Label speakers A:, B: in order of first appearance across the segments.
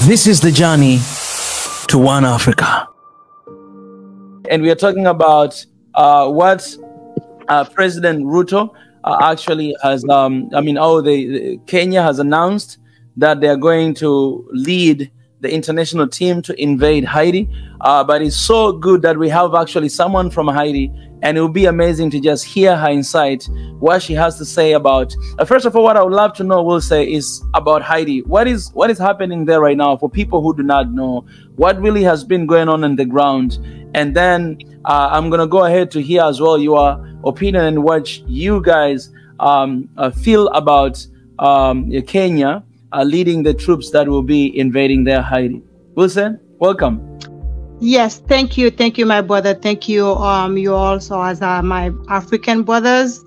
A: This is the journey to One Africa. And we are talking about what President Ruto actually has, Kenya has announced that they are going to lead the international team to invade Haiti. But it's so good that we have actually someone from Haiti, and it will be amazing to just hear her insight, what she has to say about. First of all, what I would love to know, will say, is about Haiti. What is happening there right now for people who do not know? What really has been going on the ground? And then I'm going to go ahead to hear as well your opinion and what you guys feel about Kenya leading the troops that will be invading their Haiti. Wilson, welcome.
B: Yes, thank you, my brother. Thank you, you also as my African brothers.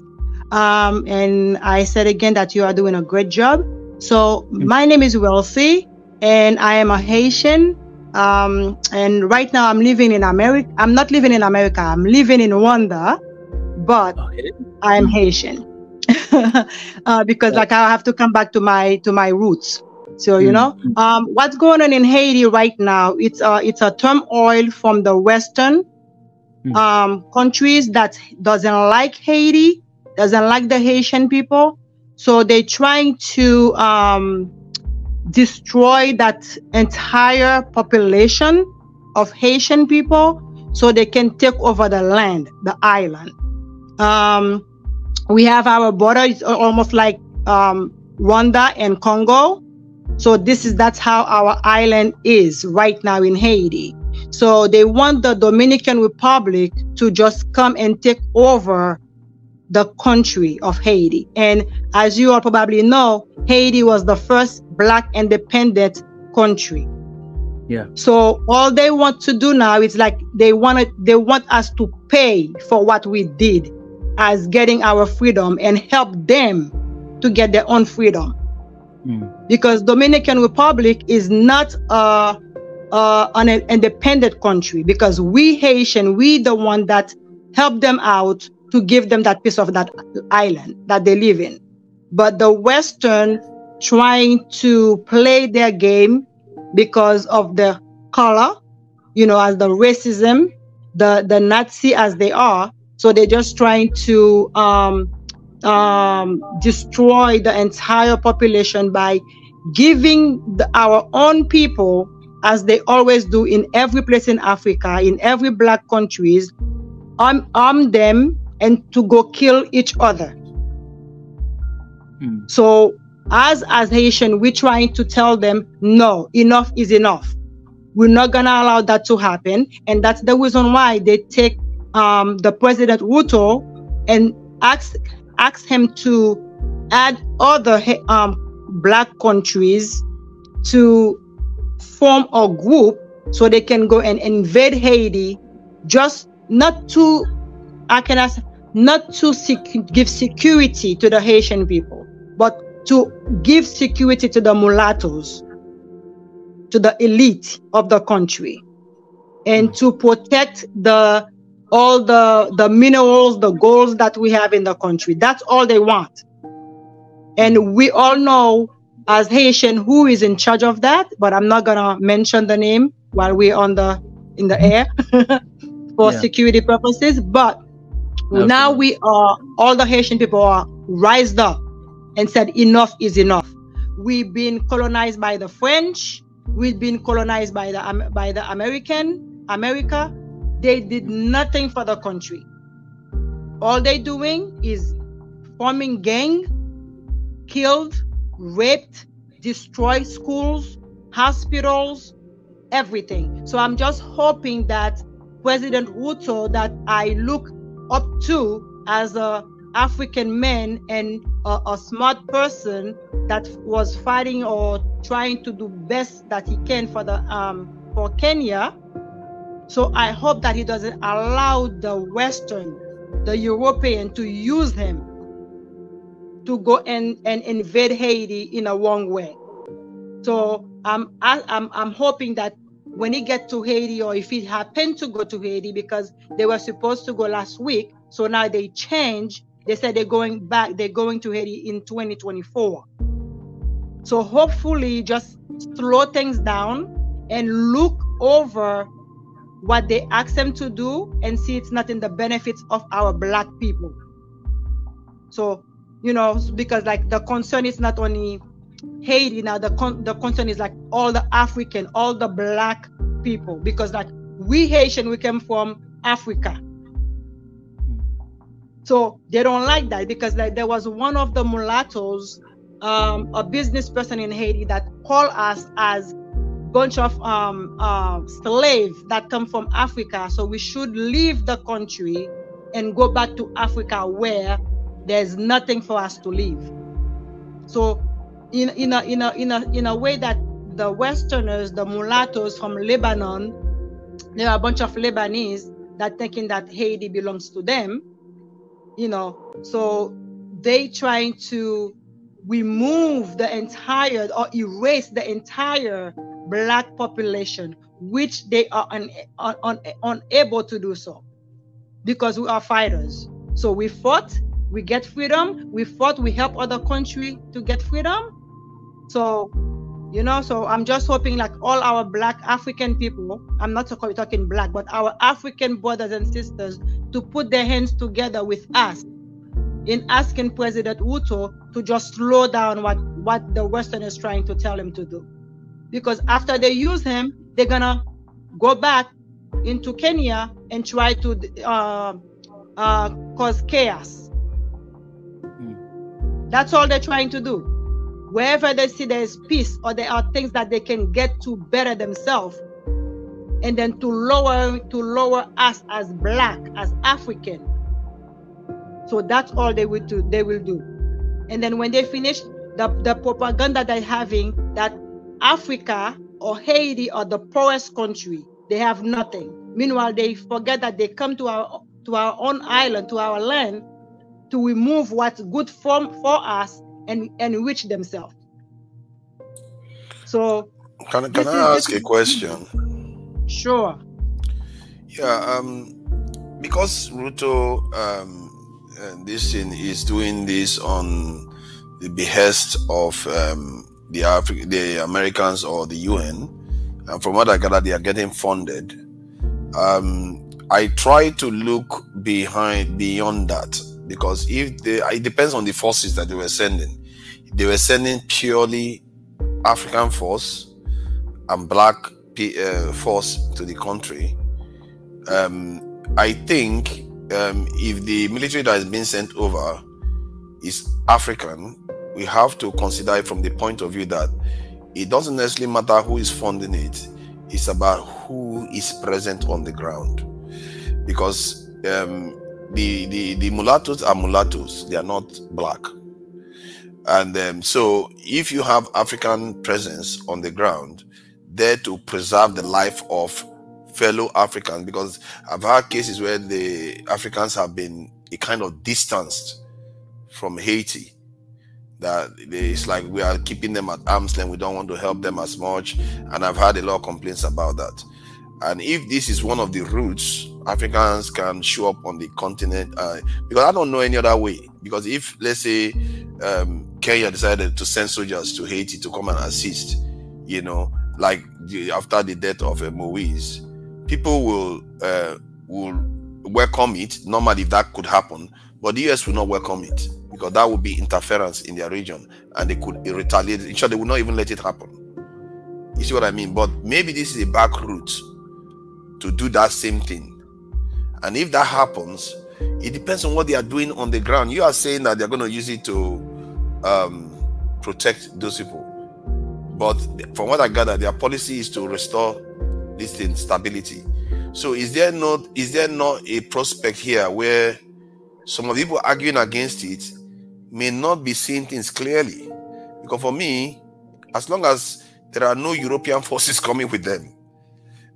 B: And I said again that you are doing a great job. So my name is Wealthy, and I am a Haitian. And right now I'm living in America. I'm not living in America. I'm living in Rwanda, but I am Haitian. Because like I have to come back to my roots. So you know what's going on in Haiti right now. It's a turmoil from the Western countries that doesn't like Haiti, doesn't like the Haitian people. So they're trying to destroy that entire population of Haitian people so they can take over the land, the island. We have our border, it's almost like Rwanda and Congo. So that's how our island is right now in Haiti. So they want the Dominican Republic to just come and take over the country of Haiti. And as you all probably know, Haiti was the first Black independent country. Yeah. So all they want to do now is like they want us to pay for what we did as getting our freedom and help them to get their own freedom. Because Dominican Republic is not an independent country, because we Haitian, we the one that help them out to give them that piece of that island that they live in. But the Western trying to play their game because of the color, you know, as the racism, the Nazi as they are. So they're just trying to destroy the entire population by giving our own people, as they always do in every place in Africa, in every Black countries, arm them and to go kill each other. So as Haitian, we're trying to tell them, no, enough is enough. We're not gonna allow that to happen. And that's the reason why they take the President Ruto and ask him to add other Black countries to form a group so they can go and invade Haiti, just not to give security to the Haitian people, but to give security to the mulattoes, to the elite of the country, and to protect all the minerals, the golds that we have in the country. That's all they want. And we all know as Haitian who is in charge of that, but I'm not gonna mention the name while we're in the air for security purposes. But now all the Haitian people are rised up and said enough is enough. We've been colonized by the French. We've been colonized by the America. They did nothing for the country. All they're doing is forming gang, killed, raped, destroyed schools, hospitals, everything. So I'm just hoping that President Ruto, that I look up to as a African man and a smart person that was fighting or trying to do best that he can for Kenya. So I hope that he doesn't allow the Western, the European, to use him to go and invade Haiti in a wrong way. So I'm hoping that when he gets to Haiti, or if he happened to go to Haiti, because they were supposed to go last week, so now they changed. They said they're going to Haiti in 2024. So hopefully just slow things down and look over what they ask them to do and see it's not in the benefits of our Black people. So, you know, because like the concern is not only Haiti now, the concern is like all the African, all the Black people, because like we Haitian, we came from Africa. So they don't like that, because like there was one of the mulattoes, a business person in Haiti, that called us as bunch of slaves that come from Africa. So we should leave the country and go back to Africa where there's nothing for us to live. So in a way that the Westerners, the mulattoes from Lebanon, there are a bunch of Lebanese that thinking that Haiti belongs to them, you know, so they trying to remove the entire or erase the entire Black population, which they are unable to do so, because we are fighters. So we fought, we get freedom, we fought, we help other country to get freedom. So, you know, so I'm just hoping like all our Black African people, I'm not talking Black, but our African brothers and sisters, to put their hands together with us in asking President Ruto to just slow down what the Western is trying to tell him to do. Because after they use him, they're gonna go back into Kenya and try to cause chaos. That's all they're trying to do. Wherever they see there's peace, or there are things that they can get to better themselves, and then to lower us as Black, as African. So that's all they will do. And then when they finish, the propaganda they're having that Africa or Haiti are the poorest country, they have nothing. Meanwhile, they forget that they come to our own island, to our land, to remove what's good for us and enrich themselves. So
C: can I ask a question?
B: Sure.
C: Yeah, because Ruto this thing is doing this on the behest of the Americans or the UN, and from what I gather, they are getting funded. I try to look beyond that, because it depends on the forces that they were sending. They were sending purely African force and Black force to the country. I think if the military that is being sent over is African, we have to consider it from the point of view that it doesn't necessarily matter who is funding it. It's about who is present on the ground. Because the mulattoes are mulattoes, they are not Black. And so if you have African presence on the ground there to preserve the life of fellow Africans, because I've had cases where the Africans have been a kind of distanced from Haiti, that it's like we are keeping them at arm's length, we don't want to help them as much, and I've had a lot of complaints about that. And if this is one of the routes Africans can show up on the continent, because I don't know any other way, because if, let's say, Kenya decided to send soldiers to Haiti to come and assist, you know, like after the death of Moise, people will welcome it normally if that could happen, but the US will not welcome it, because that would be interference in their region, and they could retaliate. In short, they would not even let it happen. You see what I mean? But maybe this is a back route to do that same thing. And if that happens, it depends on what they are doing on the ground. You are saying that they're going to use it to protect those people, but from what I gather, their policy is to restore this thing, stability. So is there not a prospect here where some of the people arguing against it may not be seeing things clearly? Because for me, as long as there are no European forces coming with them,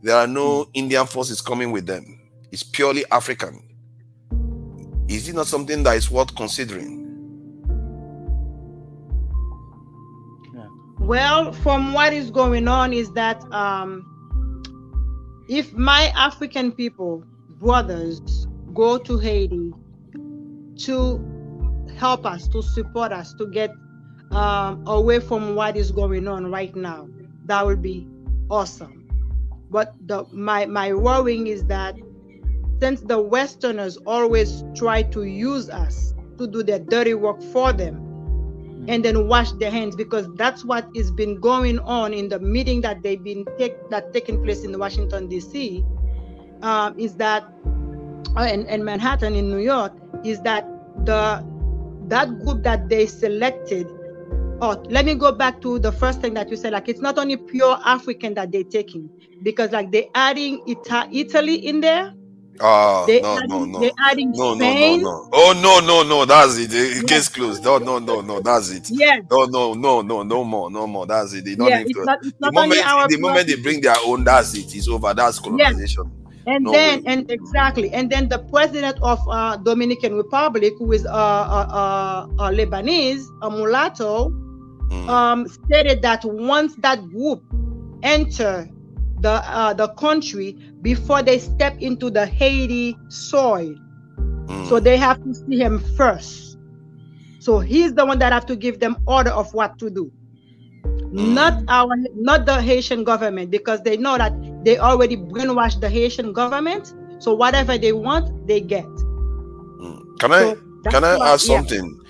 C: there are no Indian forces coming with them, it's purely African. Is it not something that is worth considering?
B: Well, from what is going on is that if my African people, brothers, go to Haiti to help us, to support us, to get away from what is going on right now. That would be awesome. But my worrying is that since the Westerners always try to use us to do their dirty work for them and then wash their hands, because that's what has been going on in the meeting that they've been taking place in Washington, D.C., is that in Manhattan, in New York, is that that group that they selected. Oh, let me go back to the first thing that you said. Like, it's not only pure African that they're taking, because like they're adding Italy in there.
C: No.
B: They're adding Spain.
C: Oh, no, that's it. The case closed. No, that's it.
B: Yes.
C: No more. That's it. They don't need to. The moment they bring their own, that's it. It's over. That's colonization.
B: Yes. And then the president of Dominican Republic, who is a Lebanese, a mulatto, stated that once that group enter the country, before they step into the Haiti soil, so they have to see him first. So he's the one that have to give them order of what to do, not the Haitian government, because they know that they already brainwashed the Haitian government. So whatever they want, they get.
C: Can I ask something?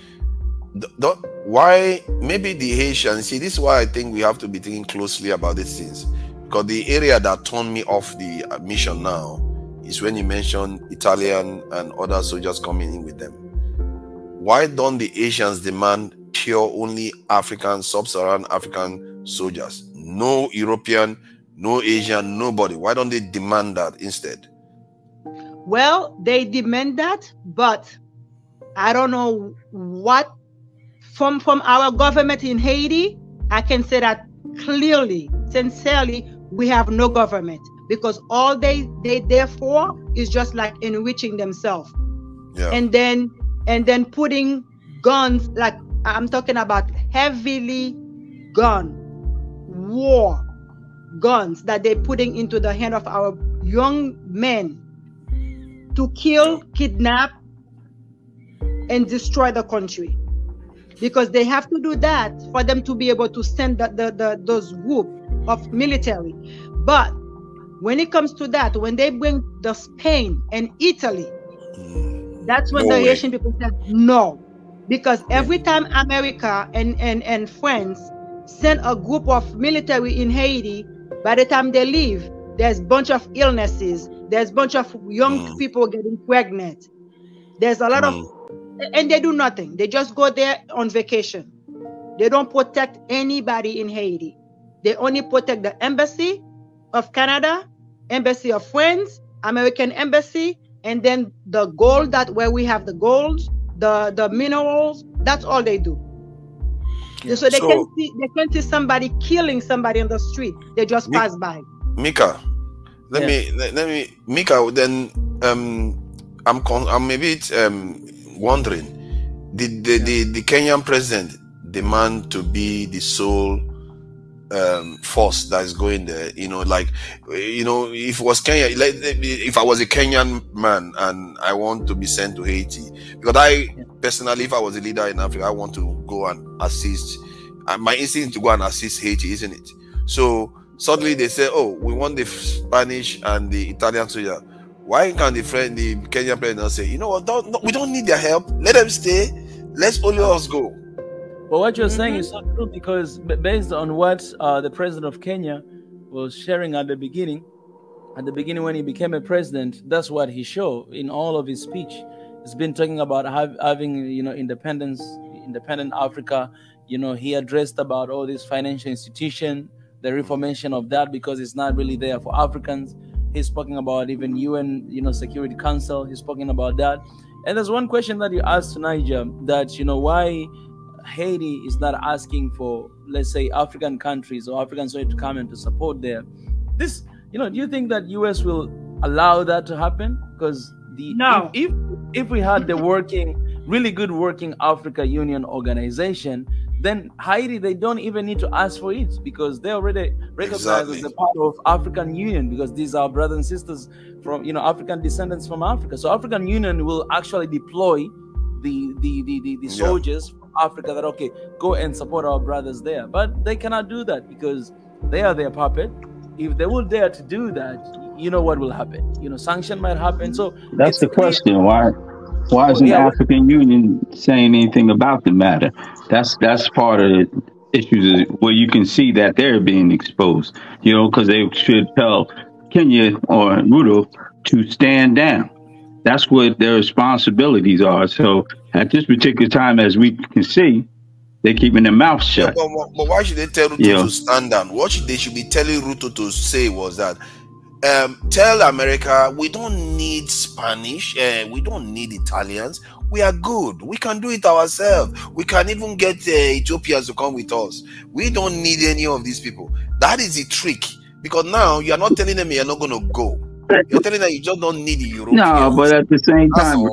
C: Why maybe the Haitians? See, this is why I think we have to be thinking closely about these things. Because the area that turned me off the mission now is when you mentioned Italian and other soldiers coming in with them. Why don't the Asians demand pure only African, sub-Saharan African soldiers? No European, no Asian, nobody. Why don't they demand that instead?
B: Well, they demand that, but I don't know what from our government in Haiti. I can say that clearly, sincerely, we have no government, because all they therefore is just like enriching themselves. Yeah. And then putting guns, like I'm talking about heavily war guns that they're putting into the hand of our young men to kill, kidnap, and destroy the country. Because they have to do that for them to be able to send those group of military. But when it comes to that, when they bring the Spain and Italy, that's when the Haitian people said no. Because every time America and France send a group of military in Haiti, by the time they leave, there's a bunch of illnesses, there's a bunch of young people getting pregnant. There's a lot of, and they do nothing. They just go there on vacation. They don't protect anybody in Haiti. They only protect the embassy of Canada, embassy of France, American embassy, and then the gold, that where we have the gold, the minerals. That's all they do. Yeah. So they can see somebody killing somebody on the street. They just pass by.
C: Mika, let me Mika. Then I'm maybe wondering, did the Kenyan president demand to be the sole force that is going there? If it was Kenya, like, if I was a Kenyan man and I want to be sent to Haiti, because I personally, if I was a leader in Africa, I want to go and assist. My instinct to go and assist Haiti, isn't it? So suddenly they say, "Oh, we want the Spanish and the Italian soldier." Why can't the Kenyan president say, "You know what? We don't need their help. Let them stay. Let's only us go."
A: Well, what you're saying is not true, because based on what the president of Kenya was sharing at the beginning when he became a president, that's what he showed in all of his speech. He's been talking about having, independent Africa. He addressed about all this financial institution, the reformation of that, because it's not really there for Africans. He's talking about even UN, Security Council. He's talking about that. And there's one question that you asked Niger, that, why Haiti is not asking for, let's say, African countries or African soldiers to come and to support there. This, do you think that US will allow that to happen? Because if we had the really good working Africa Union organization, then Haiti, they don't even need to ask for it, because they already recognize as a part of African Union, because these are brothers and sisters from, African descendants from Africa. So African Union will actually deploy the soldiers from Africa that, okay, go and support our brothers there. But they cannot do that because they are their puppet. If they will dare to do that, you know what will happen. You know, sanction might happen. So
D: that's the question. Why isn't the African Union saying anything about the matter? That's part of the issues where you can see that they're being exposed. You know, because they should tell Kenya or Ruto to stand down. That's what their responsibilities are. So at this particular time, as we can see, they're keeping their mouth shut.
C: Yeah, but why should they tell Ruto to stand down? What they should be telling Ruto to say was that, tell America, we don't need Spanish, we don't need Italians. We are good. We can do it ourselves. We can even get Ethiopians to come with us. We don't need any of these people. That is the trick. Because now you are not telling them you're not going to go. You're telling them you just don't need the Europeans.
D: No, but at the same time,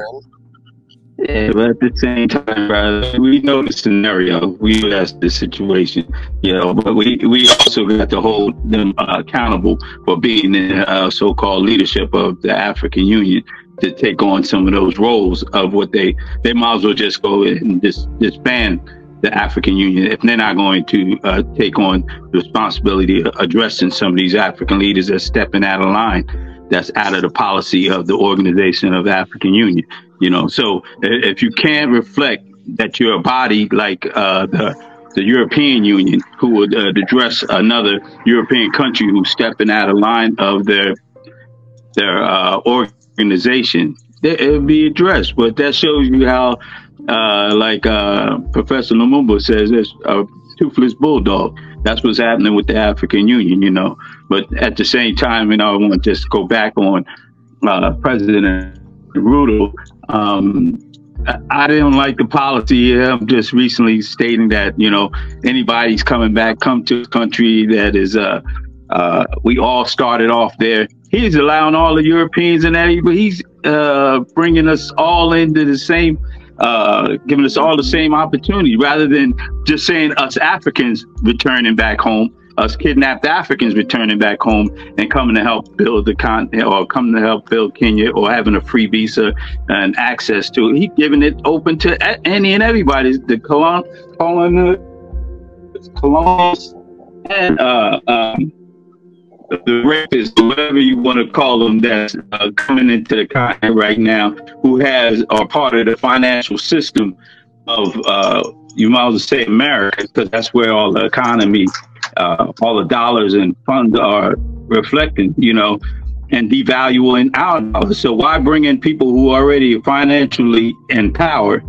D: yeah, but at the same time, brother, we know the scenario. We know that's the situation, you know. But we also got to hold them accountable for being in so-called leadership of the African Union to take on some of those roles of what they might as well just go and disband the African Union if they're not going to take on the responsibility of addressing some of these African leaders that's stepping out of line, that's out of the policy of the Organization of the African Union. You know, so if you can't reflect that you're a body like the European Union, who would address another European country who's stepping out of line of their organization, it would be addressed. But that shows you how, like Professor Lumumba says, there's a toothless bulldog. That's what's happening with the African Union, you know. But at the same time, you know, I want to just go back on President Ruto. I didn't like the policy. I'm just recently stating that, you know, anybody's coming back, come to a country that is, we all started off there. He's allowing all the Europeans and that, but he's bringing us all into the same, giving us all the same opportunity, rather than just saying us Africans returning back home, us kidnapped Africans returning back home and coming to help build the continent, or coming to help build Kenya, or having a free visa and access to it. He's giving it open to any and everybody, the colonists and the rapists, whatever you want to call them, that's coming into the continent right now, who are part of the financial system of, you might as well say America, because that's where all the economy, all the dollars and funds are reflecting, you know, and devaluing our dollars. So why bring in people who are already financially empowered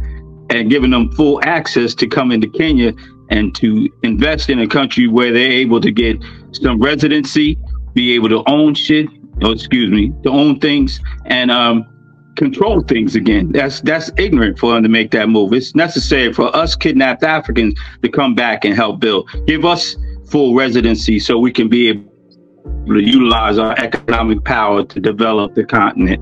D: and giving them full access to come into Kenya and to invest in a country where they're able to get some residency, be able to own shit, to own things, and control things again. That's ignorant for them to make that move. It's necessary for us kidnapped Africans to come back and help build. Give us full residency so we can be able to utilize our economic power to develop the continent.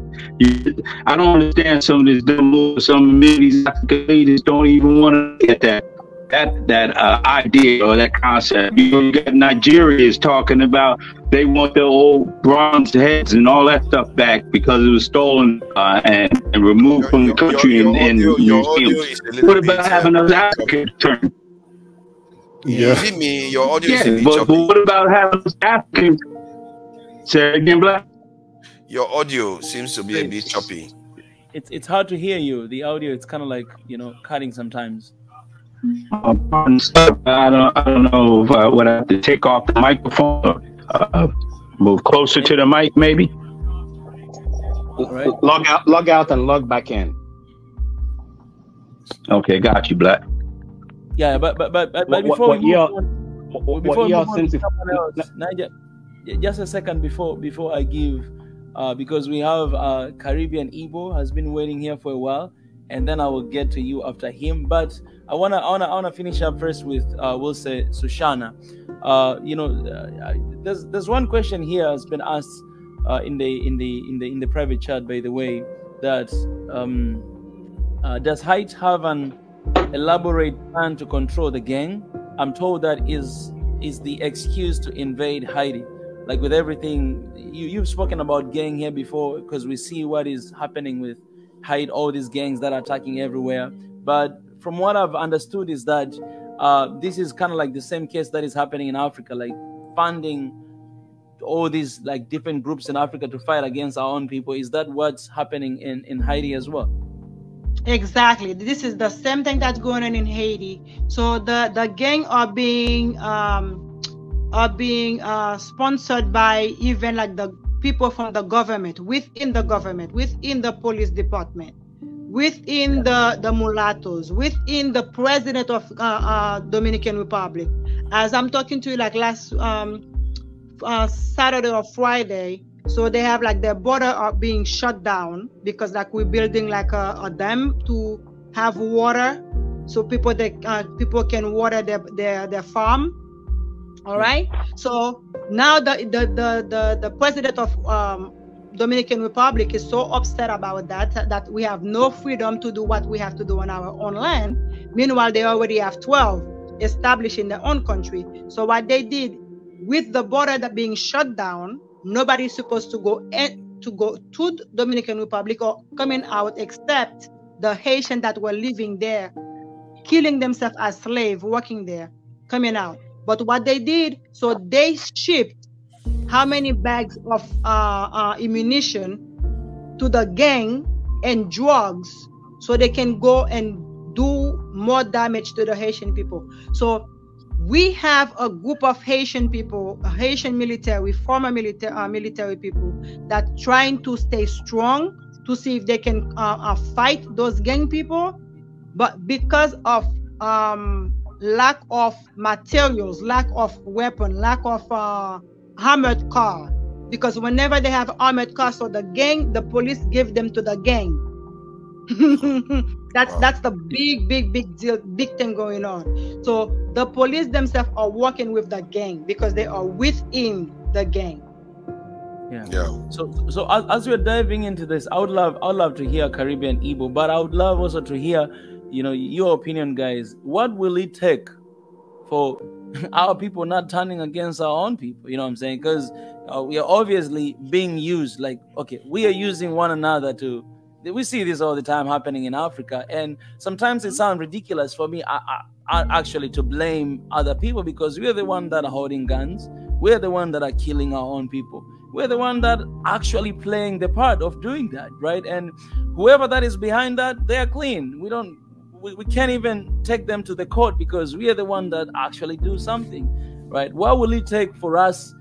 D: I don't understand some of this dumb, some of these African leaders don't even want to get that idea or that concept. You got Nigeria is talking about they want their old bronze heads and all that stuff back because it was stolen and removed from the country in museums. What about having those Africans turn?
C: Yeah. You see me, your audio is a bit
D: but
C: choppy.
D: what about having those Africans? Say it again, Black.
C: Your audio seems to be a bit choppy.
A: It's hard to hear you. The audio, it's kind of like, you know, cutting sometimes.
D: I don't know if I would have to take off the microphone or move closer to the mic, maybe.
A: Right.
E: Log out and log back in.
D: Okay, got you, Black.
A: Yeah, but before we move on to someone else, Niger, just a second before I give, because we have Caribbean Igbo has been waiting here for a while, and then I will get to you after him. But I wanna finish up first with we'll say Sushana. You know, there's one question here has been asked in the private chat, by the way, that does Haiti have an elaborate plan to control the gang? I'm told that is the excuse to invade Haiti. Like with everything, you've spoken about gang here before, because we see what is happening with hide all these gangs that are attacking everywhere. But from what I've understood is that this is kind of like the same case that is happening in Africa, like funding all these like different groups in Africa to fight against our own people. Is that what's happening in Haiti as well?
B: Exactly. This is the same thing that's going on in Haiti. So the gang are being sponsored by even like the people from the government, within the police department, within the mulattoes, within the president of Dominican Republic. As I'm talking to you, like last Saturday or Friday, so they have like their border are being shut down because like we're building like a dam to have water, so people can water their farm. All right. So now the president of Dominican Republic is so upset about that we have no freedom to do what we have to do on our own land. Meanwhile, they already have 12 established in their own country. So what they did with the border that being shut down, nobody's supposed to go to Dominican Republic or coming out except the Haitian that were living there, killing themselves as slaves, working there, coming out. But what they did, so they shipped how many bags of ammunition to the gang and drugs so they can go and do more damage to the Haitian people. So we have a group of Haitian people, Haitian military, former military people that trying to stay strong to see if they can fight those gang people. But because of lack of materials, lack of weapon, lack of armored car, because whenever they have armored cars, so the police give them to the gang. That's the big deal, big thing going on. So the police themselves are working with the gang because they are within the gang.
A: Yeah. So as we're diving into this, I would love to hear Caribbean Igbo, but I would love also to hear, your opinion, guys. What will it take for our people not turning against our own people? You know what I'm saying? Because we are obviously being used. Like, okay, we are using one another to. We see this all the time happening in Africa, and sometimes it sounds ridiculous for me I actually to blame other people, because we're the one that are holding guns, we're the one that are killing our own people, we're the one that actually playing the part of doing that, right? And whoever that is behind that, they are clean. We can't even take them to the court because we are the one that actually do something, right? What will it take for us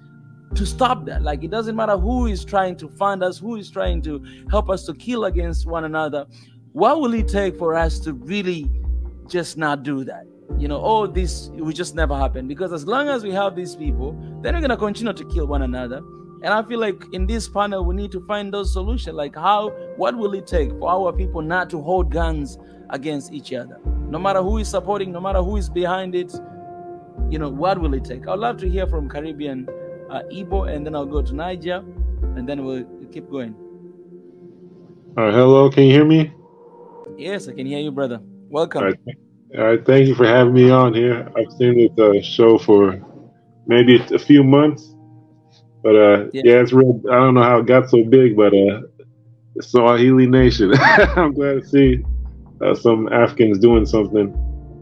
A: to stop that? Like, it doesn't matter who is trying to fund us, who is trying to help us to kill against one another. What will it take for us to really just not do that? All this will just never happen, because as long as we have these people, then we're going to continue to kill one another. And I feel like in this panel, we need to find those solutions. Like what will it take for our people not to hold guns against each other? No matter who is supporting, no matter who is behind it, what will it take? I'd love to hear from Caribbean Igbo, and then I'll go to Niger, and then we'll keep going.
F: All right, hello, can you hear me?
A: Yes, I can hear you, brother. Welcome.
F: All right, thank you for having me on here. I've seen this show for maybe a few months, but yeah, it's real. I don't know how it got so big, but the Swahili nation. I'm glad to see some Africans doing something.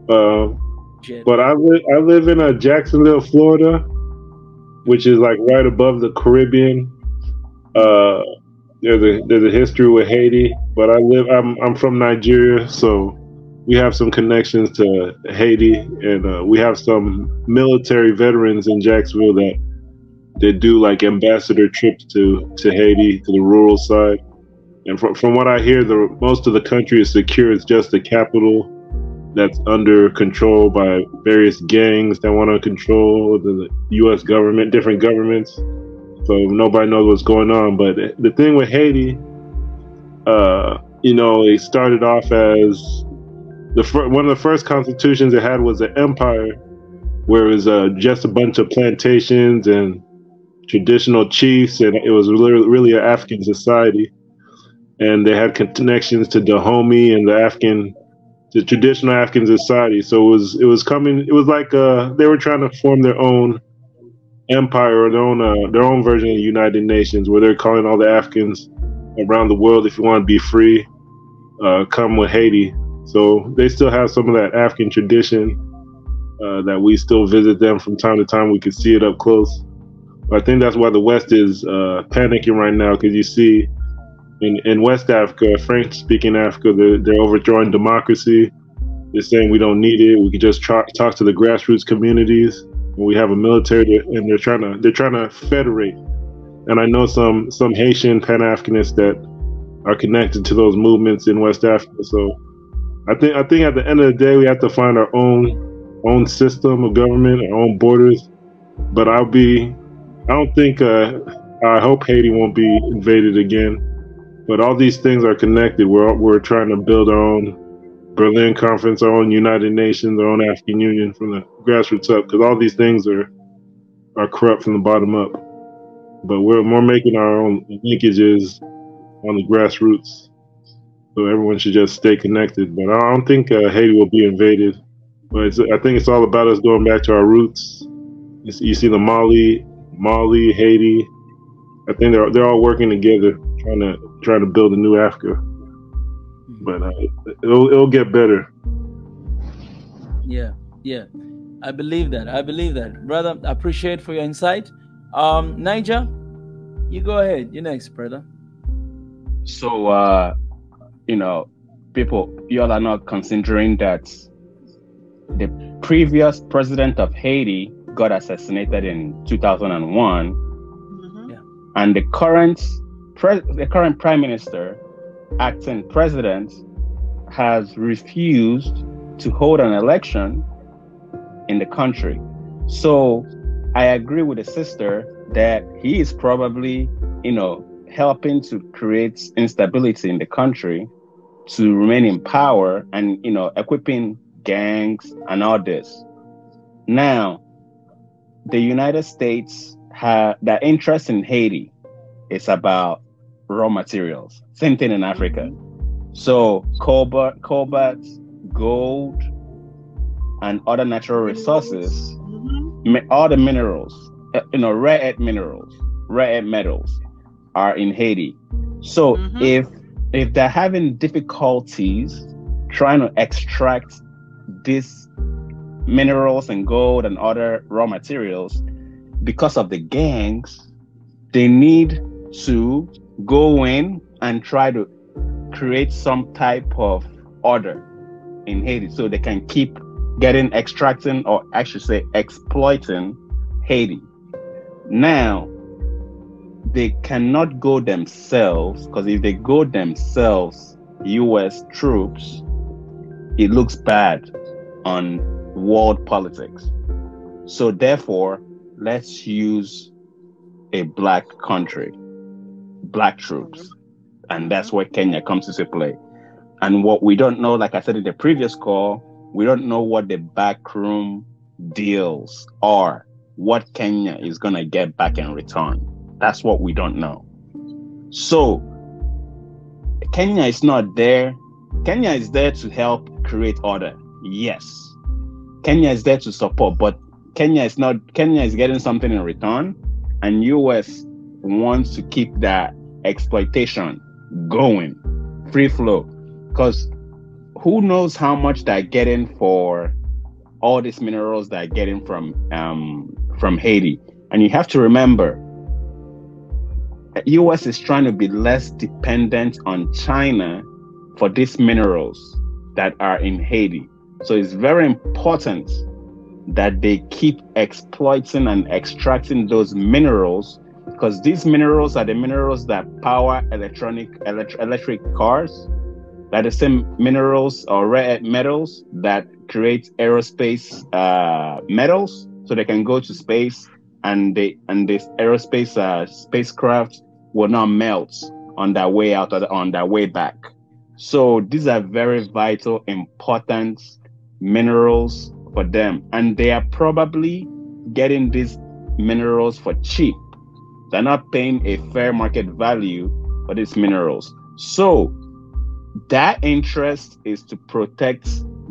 F: But I live in Jacksonville, Florida, which is like right above the Caribbean. There's a history with Haiti, but I'm from Nigeria, so we have some connections to Haiti, and we have some military veterans in Jacksonville that do like ambassador trips to Haiti, to the rural side. And from what I hear, most of the country is secure. It's just the capital that's under control by various gangs that want to control the U.S. government, different governments. So nobody knows what's going on. But the thing with Haiti, it started off as one of the first constitutions it had was an empire, where it was just a bunch of plantations and traditional chiefs, and it was really an African society. And they had connections to Dahomey and the traditional African society. So it was like they were trying to form their own empire, or their own version of the United Nations, where they're calling all the Africans around the world, if you want to be free, come with Haiti. So they still have some of that African tradition that we still visit them from time to time. We can see it up close. But I think that's why the West is panicking right now, because you see in West Africa, French-speaking Africa, they're overthrowing democracy. They're saying we don't need it. We can just talk to the grassroots communities. And we have a military, and they're trying to federate. And I know some Haitian Pan-Africanists that are connected to those movements in West Africa. So I think at the end of the day, we have to find our own system of government, our own borders. But I hope Haiti won't be invaded again. But all these things are connected. We're trying to build our own Berlin Conference, our own United Nations, our own African Union from the grassroots up, because all these things are corrupt from the bottom up. But we're making our own linkages on the grassroots, so everyone should just stay connected. But I don't think Haiti will be invaded. But I think it's all about us going back to our roots. You see the Mali, Haiti. I think they're all working together, trying to build a new Africa. But it'll get better.
A: Yeah. I believe that. Brother, I appreciate for your insight. Niger, you go ahead. You're next, brother.
E: So, people, y'all are not considering that the previous president of Haiti got assassinated in 2001.
B: Mm-hmm.
A: Yeah.
E: And the current prime minister, acting president, has refused to hold an election in the country. So I agree with the sister that he is probably, helping to create instability in the country to remain in power and, equipping gangs and all this. Now, the United States have their interest in Haiti. It's about raw materials. Same thing in Africa. So cobalt, gold, and other natural resources, all the minerals, rare earth metals are in Haiti. So if they're having difficulties trying to extract these minerals and gold and other raw materials because of the gangs, they need to go in and try to create some type of order in Haiti so they can keep extracting, or I should say exploiting Haiti. Now, they cannot go themselves, because if they go themselves, US troops, it looks bad on world politics. So therefore, let's use a black country, black troops. And that's where Kenya comes into play. And what we don't know, like I said in the previous call, we don't know what the backroom deals are, what Kenya is going to get back in return. That's what we don't know. So Kenya is not there. Kenya is there to help create order. Yes. Kenya is there to support, but Kenya is getting something in return, and US wants to keep that exploitation going, free flow, because who knows how much they're getting for all these minerals they're getting from Haiti. And you have to remember, US is trying to be less dependent on China for these minerals that are in Haiti. So it's very important that they keep exploiting and extracting those minerals, because these minerals are the minerals that power electric cars. They're the same minerals or rare metals that create aerospace metals, so they can go to space, and this aerospace spacecraft will not melt on their way out or on their way back. So these are very vital, important minerals for them, and they are probably getting these minerals for cheap. They're not paying a fair market value for these minerals. So that interest is to protect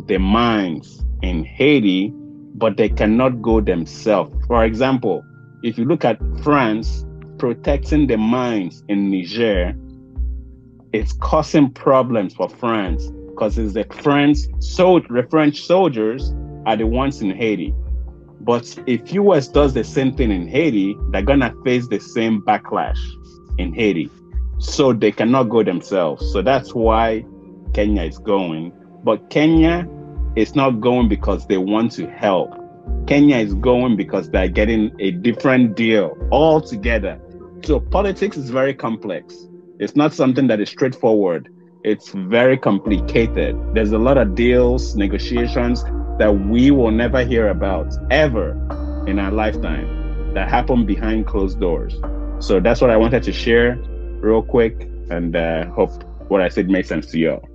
E: the mines in Haiti, but they cannot go themselves. For example, if you look at France protecting the mines in Niger, it's causing problems for France because it's the French soldiers are the ones in Haiti. But if US does the same thing in Haiti, they're gonna face the same backlash in Haiti. So they cannot go themselves. So that's why Kenya is going. But Kenya is not going because they want to help. Kenya is going because they're getting a different deal altogether. So politics is very complex. It's not something that is straightforward. It's very complicated. There's a lot of deals, negotiations that we will never hear about ever in our lifetime that happen behind closed doors. So that's what I wanted to share real quick, and hope what I said made sense to you all.